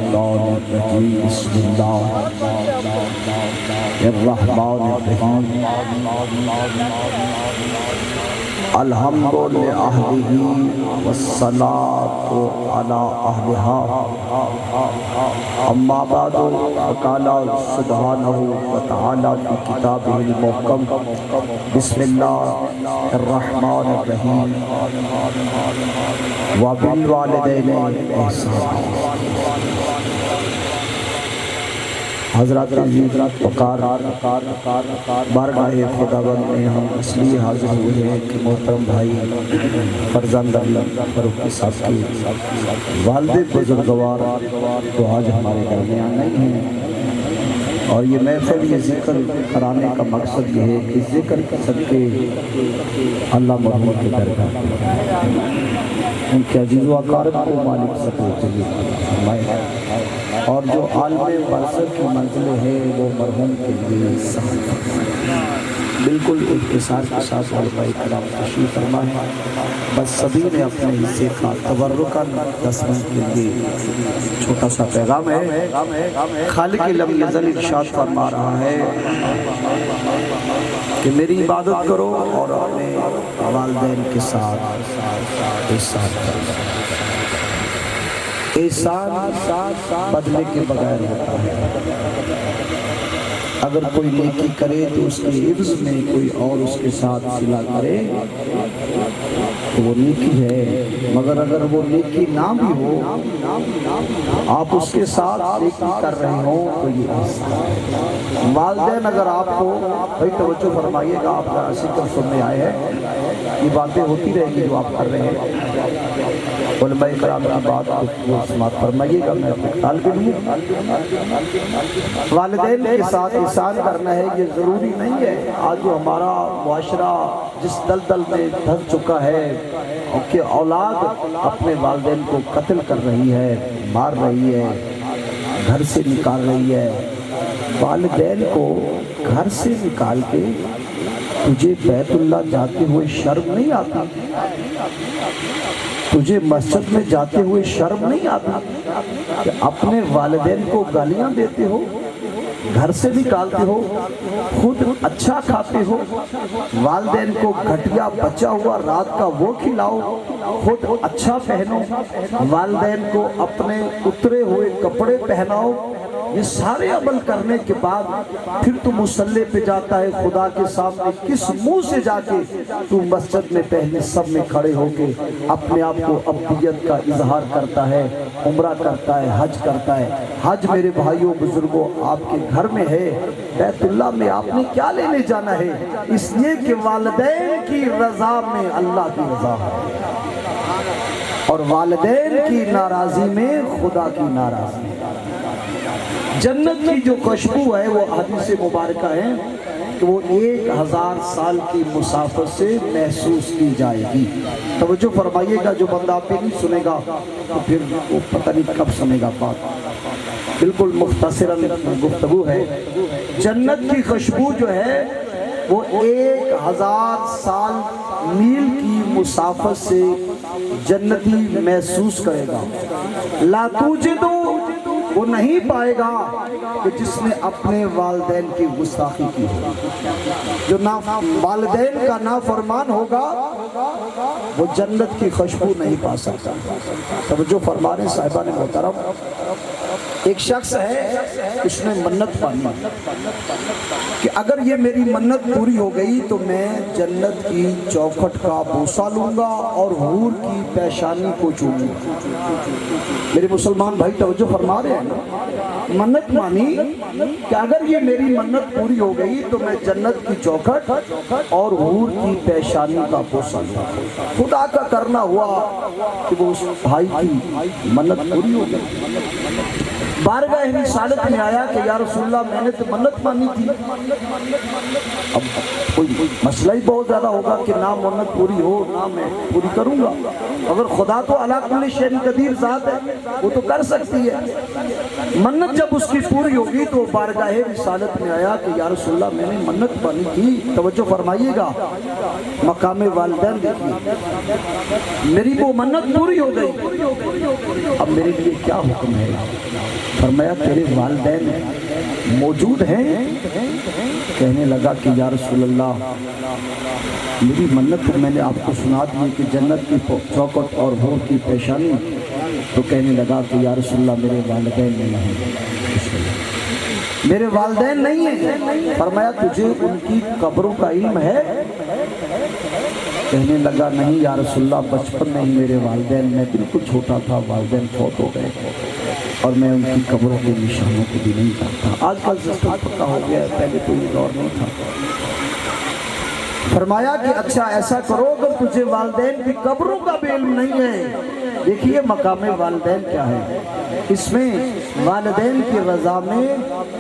الشیطان الرجیم بسم اللہ الرحمن الرحیم الحمد للہ والصلاة علی اہلہا اما بعد فقال سبحانہ وتعالی فی کتابہ المحکم بسم اللہ الرحمن الرحیم وبالوالدین احسانا حضرات پکار بارگاہ خداوند میں ہم اس لیے حاضر ہوئے ہیں کہ محترم بھائی فرزند اللہ فاروق صاحب کی والد بزرگوار تو آج ہمارے درمیان نہیں ہیں، اور یہ محفل یہ ذکر کرانے کا مقصد یہ ہے کہ ذکر کے صدقے اللہ مرحوم کے درگاہ ان کے عزیز و اقارب کو مالک سکو چلیے فرمائے، اور جو عالم برزخ کی منزل ہے وہ مرحوم کے لیے سخت بالکل اختصار کے ساتھ علماء کرام تشریف فرما ہے۔ بس سبھی نے اپنے حصے کا تبرکاً 10 منٹ کے لیے چھوٹا سا پیغام ہے۔ خالق لم یزل ارشاد فرما رہا ہے کہ میری عبادت کرو اور اپنے والدین کے ساتھ احسان کرو۔ احسان بدلے کے بغیر ہوتا ہے، اگر کوئی نیکی کرے تو اس کے عوض میں کوئی اور اس کے ساتھ صلہ کرے تو وہ نیکی ہے، مگر اگر وہ نیکی نہ بھی ہو آپ اس کے ساتھ نیکی کر رہے ہوں تو یہ احسان ہے۔ والدین اگر آپ کو بھائی توجہ فرمائیے گا، آپ ذرا ذکر سننے آئے ہیں، یہ باتیں ہوتی رہے گی جو آپ کر رہے ہیں، علماء کرام کی بات کو سماعت فرمائیے گا۔ میں اپنے طالب علم ہوں، والدین کے ساتھ احسان کرنا ہے یہ ضروری نہیں ہے۔ آج جو ہمارا معاشرہ جس دلدل میں دھس چکا ہے کہ اولاد اپنے والدین کو قتل کر رہی ہے، مار رہی ہے، گھر سے نکال رہی ہے۔ والدین کو گھر سے نکال کے تجھے بیت اللہ جاتے ہوئے شرم نہیں آتی؟ تجھے مسجد میں جاتے ہوئے شرم نہیں آتی کہ اپنے والدین کو گالیاں دیتے ہو، گھر سے نکالتے ہو، خود اچھا کھاتے ہو، والدین کو گھٹیا بچا ہوا رات کا وہ کھلاؤ، خود اچھا پہنو، والدین کو اپنے اترے ہوئے کپڑے پہناؤ؟ یہ سارے عمل کرنے کے بعد پھر تو مصلی پہ جاتا ہے خدا کے سامنے، کس منہ سے جا کے تو مسجد میں پہلے سب میں کھڑے ہو کے اپنے آپ کو عبدیت کا اظہار کرتا ہے، عمرہ کرتا ہے، حج کرتا ہے۔ حج میرے بھائیوں بزرگوں آپ کے گھر میں ہے، بیت اللہ میں آپ نے کیا لینے جانا ہے؟ اس لیے کہ والدین کی رضا میں اللہ کی رضا ہے، اور والدین کی ناراضی میں خدا کی ناراضی ہے۔ جنت کی جو خوشبو ہے وہ حدیث مبارکہ ہے کہ وہ 1000 سال کی مسافت سے محسوس کی جائے گی۔ توجہ فرمائیے گا، جو بندہ آپ پہ نہیں سنے گا تو پھر وہ پتہ نہیں کب سنے گا بات۔ بالکل مختصراً گفتگو ہے۔ جنت کی خوشبو جو ہے وہ 1000 سال میل کی مسافت سے جنتی محسوس کرے گا۔ لا توجدو وہ نہیں پائے گا کہ جس نے اپنے والدین کی گستاخی کی ہو، جو والدین کا نافرمان ہوگا وہ جنت کی خوشبو نہیں پا سکتا۔ توجہ فرما رہے صاحبان محترم، ایک شخص ہے اس نے منت مانی کہ اگر یہ میری منت پوری ہو گئی تو میں جنت کی چوکھٹ کا بوسہ لوں گا اور حور کی پیشانی کو چوموں گا۔ میرے مسلمان بھائی توجہ فرما رہے ہیں، منت مانی کہ اگر یہ میری منت پوری ہو گئی تو میں جنت کی چوکھٹ اور حور کی پیشانی کا بوسہ لوں گا۔ خدا کا کرنا ہوا کہ وہ اس بھائی کی منت پوری ہو گئی۔ بارگاہ رسالت میں آیا کہ یا رسول اللہ میں نے تو منت مانی تھی، اب کوئی مسئلہ ہی بہت زیادہ ہوگا کہ نہ منت پوری ہو نہ میں پوری کروں گا۔ اگر خدا تو علی کل شیء قدیر ذات ہے، وہ تو کر سکتی ہے۔ منت جب اس کی پوری ہوگی تو بارگاہ رسالت میں آیا کہ یا رسول اللہ میں نے منت مانی تھی۔ توجہ فرمائیے گا، مقام والدین دیکھیے، میری وہ منت پوری ہو گئی، اب میرے لیے کیا حکم ہے؟ فرمایا تیرے والدین موجود ہیں؟ کہنے لگا کہ یا رسول اللہ میری منت میں نے آپ کو سنا دی کہ جنت کی چوکھٹ اور حور کی پیشانی، تو کہنے لگا کہ یا رسول اللہ میرے والدین نہیں ہیں، میرے والدین نہیں ہیں۔ فرمایا تجھے ان کی قبروں کا علم ہے؟ کہنے لگا نہیں یا رسول اللہ بچپن میں ہی میرے والدین، میں بالکل چھوٹا تھا والدین فوت ہو گئے اور میں ان کی قبروں کے نشانوں کو بھی نہیں جانتا۔ آج کل سسٹم پکا ہو گیا ہے، پہلے تو یہ دور نہیں تھا۔ فرمایا کہ اچھا ایسا کرو اگر تجھے والدین کی قبروں کا بھی علم نہیں ہے، دیکھیے مقام والدین کیا ہے، اس میں والدین کی رضا میں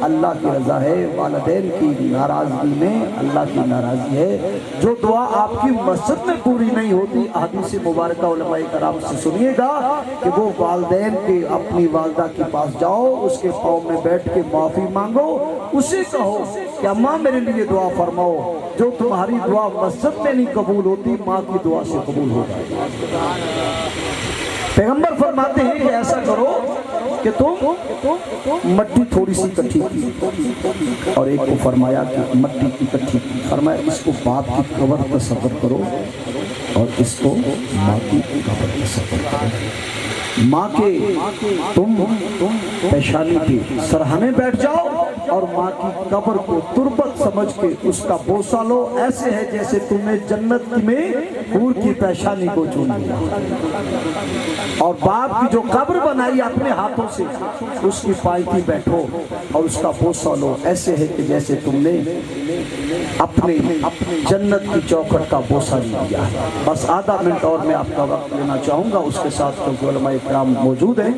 اللہ کی رضا ہے، والدین کی ناراضگی میں اللہ کی ناراضی ہے۔ جو دعا آپ کی مسجد میں پوری نہیں ہوتی، احادیث مبارکہ علماء کرام سے سنیے گا کہ وہ والدین کے اپنی والدہ کے پاس جاؤ، اس کے پاؤں میں بیٹھ کے معافی مانگو، اسے کہو کہ اماں میرے لیے دعا فرماؤ، جو تمہاری دعا مسجد میں نہیں قبول ہوتی ماں کی دعا سے قبول ہوگی۔ پیغمبر فرماتے ہیں کہ ایسا کرو کہ تم مٹی تھوڑی سی کٹھی کی، اور ایک کو فرمایا کہ مٹی کی کٹھی کی، فرمایا اس کو باپ کی قبر تصور کرو اور اس کو ماں کی قبر تصور کرو۔ ماں کے تم پیشانی کے سرہانے بیٹھ جاؤ اور ماں کی قبر کو تربت سمجھ کے اس کا بوسہ لو، ایسے ہے جیسے تمہیں جنت میں حور کی پیشانی کو چوم لیا۔ اور باپ کی جو قبر بنائی اپنے ہاتھوں سے اس کی پائیتی بیٹھو اور اس کا بوسہ لو، ایسے ہے کہ جیسے تم نے اپنے جنت کی چوکھٹ کا بوسہ لیا ہے۔ بس آدھا منٹ اور میں آپ کا وقت لینا چاہوں گا، اس کے ساتھ علماء کرام موجود ہیں۔